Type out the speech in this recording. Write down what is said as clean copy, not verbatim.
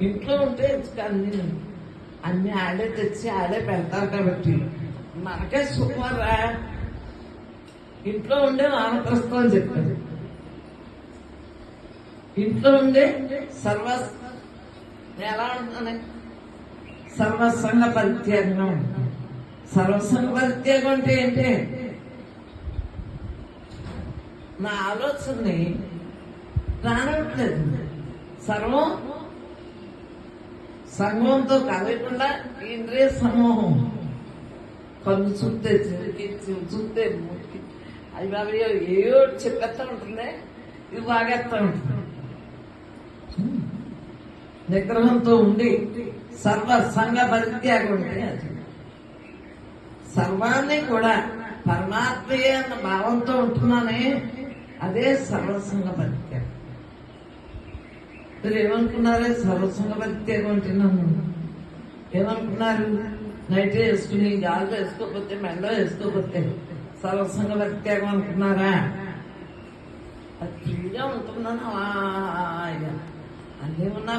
ఇంట్లో ఉంటే అన్ని అన్ని ఆడే తెచ్చి ఆడే పెడతారు కాబట్టి మనకే సుమారా ఇంట్లో ఉండే వానప్రస్థం అని చెప్పారు. ఇంట్లో ఉండే ఎలా ఉంటుంది సర్వసంగ పరిత్యాగం. సర్వసంగ పరిత్యాగం అంటే ఏంటి? నా ఆలోచనని రానట్లేదు. సర్వం సంగమంతో కలగకుండా ఇంద్రియ సమూహం కన్ను చూస్తే చూస్తే అది బాబు ఏయో చెప్పేస్తా ఉంటుంది, ఇది బాగేస్తా ఉంటుంది. నిగ్రహంతో ఉండి సర్వసంగ పరిత్యాగం ఉంటే అది సర్వాన్ని కూడా పరమాత్మయే అన్న భావంతో ఉంటున్నానే, అదే సర్వసంగ పరిత్యాగం. మీరు ఏమనుకున్నారే సర్వసంగ పరిత్యాగం ఉంటున్నాను ఏమనుకున్నారు? నైట్ వేసుకుని గాలిలో వేసుకోకపోతే మెడలో వేసుకోకపోతే సర్వసంగ పరిత్యాగం అనుకున్నారా? అది ఫ్రీగా ఉంటున్నాను అన్నీ ఉన్నా